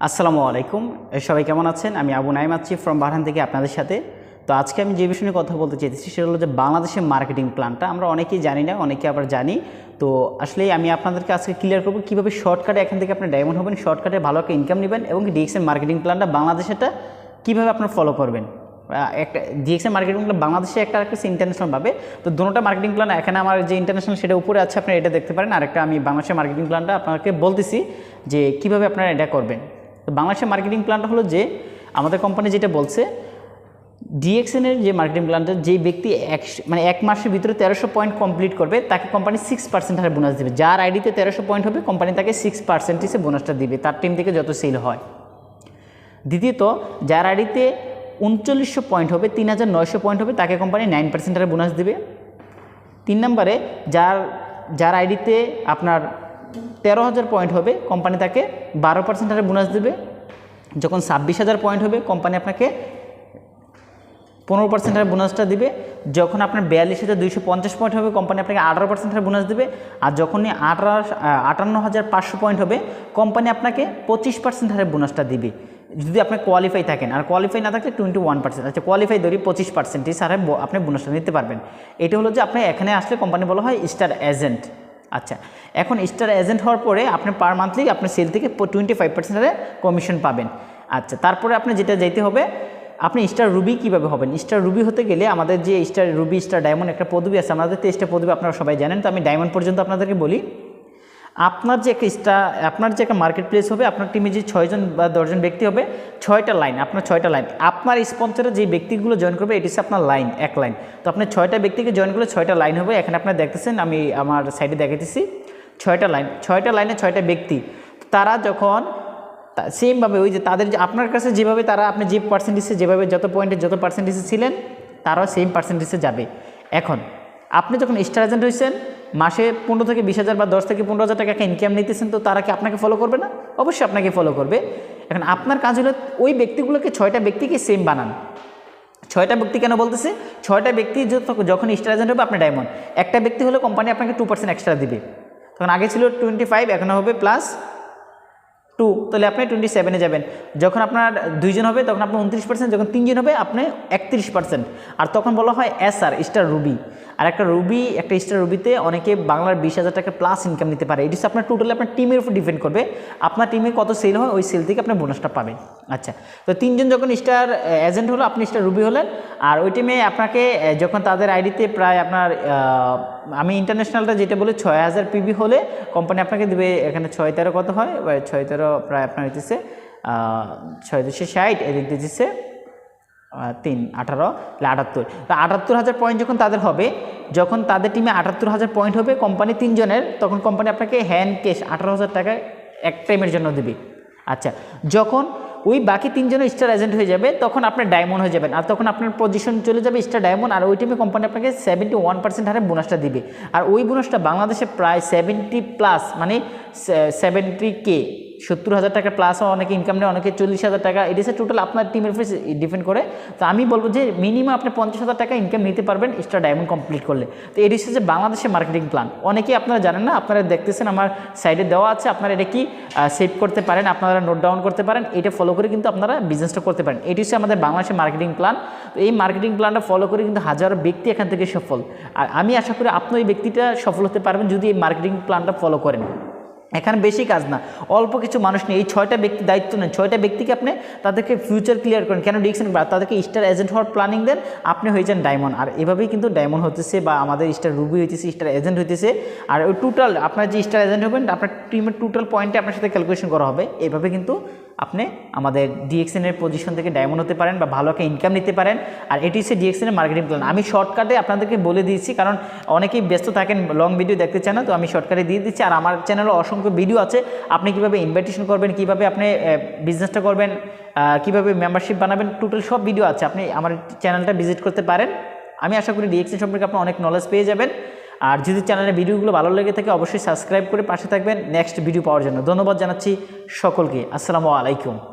আসসালামু আলাইকুম, সবাই কেমন আছেন? আমি আবু নাইম আছি ফ্রম বারহান থেকে আপনাদের সাথে। তো আজকে আমি যে বিষয় নিয়ে কথা বলতে চাইতেছি সেটা হলো যে বাংলাদেশের মার্কেটিং প্ল্যানটা আমরা অনেকেই জানি না, অনেকে আবার জানি। তো আসলে আমি আপনাদেরকে আজকে ক্লিয়ার করবো কীভাবে শর্টকাটে এখান থেকে আপনি ডায়মন্ড হবেন, শর্টকাটে ভালো একটা ইনকাম নেবেন এবং ডিএক্সএর মার্কেটিং প্ল্যানটা বাংলাদেশেরটা কীভাবে আপনার ফলো করবেন। একটা ডিএক্সএর মার্কেটিং প্ল্যান বাংলাদেশে একটা ইন্টারন্যাশনালভাবে। তো দুটোটা মার্কেটিং প্ল্যান এখানে আমার যে ইন্টারন্যাশনাল সেটা উপরে আছে, আপনি এটা দেখতে পারেন। আর একটা আমি বাংলাদেশের মার্কেটিং প্ল্যানটা আপনাকে বলতেছি যে কীভাবে আপনারা এটা করবেন। তো বাংলাদেশের মার্কেটিং প্ল্যানটা হলো যে আমাদের কোম্পানি যেটা বলছে, ডিএক্সএনের যে মার্কেটিং প্ল্যানটা, যে ব্যক্তি এক মাসের ভিতরে 1300 পয়েন্ট কমপ্লিট করবে তাকে কোম্পানি 6% হারে বোনাস দেবে। যার আইডিতে 1300 পয়েন্ট হবে কোম্পানি তাকে 6% বোনাসটা দিবে, তার টিম থেকে যত সেল হয়। দ্বিতীয়ত, যার আইডিতে 3900 পয়েন্ট হবে, 3900 পয়েন্ট হবে, তাকে কোম্পানি 9% হারে বোনাস দেবে। 3 নম্বরে, যার আইডিতে আপনার 13,000 পয়েন্ট হবে কোম্পানি তাকে 12% হারে বোনাস দেবে। যখন 26,000 পয়েন্ট হবে কোম্পানি আপনাকে 15% হারে বোনাসটা দিবে। যখন আপনার 42,250 পয়েন্ট হবে কোম্পানি আপনাকে 18% হারে বোনাস দেবে। আর যখনই 58,500 পয়েন্ট হবে কোম্পানি আপনাকে 25% হারে বোনাসটা দিবে, যদি আপনি কোয়ালিফাই থাকেন। আর কোয়ালিফাই না থাকলে 21%। আচ্ছা, কোয়ালিফাই ধরি 25% হারে আপনি বোনাসটা নিতে পারবেন। এটা হলো যে আপনি এখানে আসলে কোম্পানি বলা হয় স্টার এজেন্ট। আচ্ছা, এখন স্টার এজেন্ট হওয়ার পরে আপনি পার মান্থলি আপনার সেল থেকে 25% হারে কমিশন পাবেন। আচ্ছা, তারপরে আপনি যেটা যাইতে হবে, আপনি স্টার রুবি কীভাবে হবেন। স্টার রুবি হতে গেলে আমাদের যে স্টার রুবি, স্টার ডায়মন্ড একটা পদবি আছে, আমাদের 23টা পদবি আপনারা সবাই জানেন। তো আমি ডায়মন্ড পর্যন্ত আপনাদেরকে বলি। আপনার যে একটা মার্কেট প্লেস হবে, আপনার টিমে যে 6 জন বা 10 জন ব্যক্তি হবে, 6টা লাইন, আপনার 6টা লাইন। আপনার স্পন্সরে যে ব্যক্তিগুলো জয়েন করবে এটি হচ্ছে আপনার লাইন, এক লাইন। তো আপনি 6টা ব্যক্তিকে জয়েন করলে 6টা লাইন হবে। এখানে আপনারা দেখতেছেন, আমি আমার সাইডে দেখাইতেছি 6টা লাইন। 6টা লাইনে 6টা ব্যক্তি। তারা যখন সেমভাবে ওই যে তাদের যে আপনার কাছে যেভাবে তারা আপনি যে পার্সেন্টেজে যেভাবে যত পয়েন্টে যত পার্সেন্টেজে ছিলেন তারাও সেম পার্সেন্টেজে যাবে। এখন আপনি যখন স্টার এজেন্ট হয়েছেন, মাসে 15 থেকে 20,000 বা 10 থেকে 15,000 টাকা একটা ইনকাম নিতেছেন, তো তারা কি আপনাকে ফলো করবে না? অবশ্যই আপনাকে ফলো করবে। এখন আপনার কাজ হলো ওই ব্যক্তিগুলোকে 6টা ব্যক্তিকে সেম বানান। 6টা ব্যক্তি কেন বলতেছে? 6টা ব্যক্তি যখন স্টার এজেন্ট হবে আপনি ডায়মন্ড, একটা ব্যক্তি হলে কোম্পানি আপনাকে 2% এক্সট্রা দিবে। তখন আগে ছিল 25, এখন হবে +2, তাহলে আপনি 27-এ যাবেন। যখন আপনার 2 জন হবে তখন আপনার 29%, যখন 3 জন হবে আপনি 31%। আর তখন বলা হয় SR, স্টার রুবি। আর একটা স্টার রুবিতে অনেকে বাংলার 20,000 টাকা প্লাস ইনকাম নিতে পারে। এটি হচ্ছে আপনার টোটালি আপনার টিমের উপর ডিপেন্ড করবে। আপনার টিমে কত সেল হয় ওই সেল থেকে আপনি বোনাসটা পাবেন। আচ্ছা, তো 3 জন যখন স্টার এজেন্ট হলো, আপনি স্টার রুবি হলেন। আর ওই টিমে আপনাকে যখন তাদের আইডিতে প্রায় আপনার আমি ইন্টারন্যাশনালটা যেটা বলি 6,000 PB হলে কোম্পানি আপনাকে দেবে। এখানে 6-13 কত হয়? 6-13 প্রায় আপনার হইতেছে 6,260, এদিক দিয়ে দিচ্ছে 3-18, 78। তো 78,000 পয়েন্ট যখন তাদের হবে, যখন তাদের টিমে 78,000 পয়েন্ট হবে কোম্পানি 3 জনের, তখন কোম্পানি আপনাকে হ্যান্ড ক্যাশ 18,000 টাকা এক টাইমের জন্য দেবে। আচ্ছা, যখন ওই বাকি 3 জনের স্টার এজেন্ট হয়ে যাবে তখন আপনি ডায়মন্ড হয়ে যাবেন। আর তখন আপনার পজিশন চলে যাবে স্টার ডায়মন্ড। আর ওই টিমে কোম্পানি আপনাকে 71% হারে বোনাসটা দিবে। আর ওই বোনাসটা বাংলাদেশে প্রায় 70+, মানে 70K, 70,000 টাকা প্লাসও অনেকে ইনকাম নেয়, অনেকে 40,000 টাকা। এটি হচ্ছে টোটাল আপনার টিমের উপরে ডিপেন্ড করে। তো আমি বলবো যে মিনিমাম আপনি 50,000 টাকা ইনকাম নিতে পারবেন স্টার ডায়মন্ড কমপ্লিট করলে। তো এটি হচ্ছে যে বাংলাদেশের মার্কেটিং প্ল্যান। অনেকেই আপনারা জানেন না, আপনারা দেখতেছেন আমার সাইডে দেওয়া আছে, আপনারা এটা কি সেভ করতে পারেন, আপনারা নোট ডাউন করতে পারেন। এটা ফলো করে কিন্তু আপনারা বিজনেসটা করতে পারেন। এটি হচ্ছে আমাদের বাংলাদেশের মার্কেটিং প্ল্যান। তো এই মার্কেটিং প্ল্যানটা ফলো করে কিন্তু হাজারো ব্যক্তি এখান থেকে সফল। আর আমি আশা করি আপনি ওই ব্যক্তিটা সফল হতে পারবেন যদি এই মার্কেটিং প্ল্যানটা ফলো করেন। এখানে বেশি কাজ না, অল্প কিছু মানুষ নিয়ে এই 6টা ব্যক্তি দায়িত্ব নেন। 6টা ব্যক্তিকে আপনি তাদেরকে ফিউচার ক্লিয়ার করেন, কেন ডিএক্সএন তাদেরকে স্টার এজেন্ট হওয়ার প্ল্যানিং দেন, আপনি হয়ে যান ডায়মন্ড। আর এভাবেই কিন্তু ডায়মন্ড হতেছে, বা আমাদের স্টার রুবি হইতেছে, স্টার এজেন্ট হইতেছে। আর ওই টোটাল আপনার যে স্টার এজেন্ট হবেন আপনার টিমের টোটাল পয়েন্টে আপনার সাথে ক্যালকুলেশন করা হবে। এইভাবে কিন্তু আপনি আমাদের ডিএক্সএনের পজিশন থেকে ডায়মন্ড হতে পারেন বা ভালো একটা ইনকাম নিতে পারেন। আর এটি হচ্ছে ডিএক্সএনের মার্কেটিং প্ল্যান। আমি শর্টকাটে আপনাদেরকে বলে দিয়েছি, কারণ অনেকেই ব্যস্ত থাকেন, লং ভিডিও দেখতে চান না, তো আমি শর্টকাটে দিয়ে দিচ্ছি। আর আমার চ্যানেলে অসংখ্য ভিডিও আছে, আপনি কীভাবে ইনভাইটেশন করবেন, কীভাবে আপনি বিজনেসটা করবেন, কীভাবে মেম্বারশিপ বানাবেন, টোটাল সব ভিডিও আছে। আপনি আমার চ্যানেলটা ভিজিট করতে পারেন। আমি আশা করি ডিএক্সএন সম্পর্কে আপনি অনেক নলেজ পেয়ে যাবেন। আর যদি চ্যানেলের ভিডিওগুলো ভালো লেগে থাকে অবশ্যই সাবস্ক্রাইব করে পাশে থাকবেন নেক্সট ভিডিও পাওয়ার জন্য। ধন্যবাদ জানাচ্ছি সকলকে। আসসালামু আলাইকুম।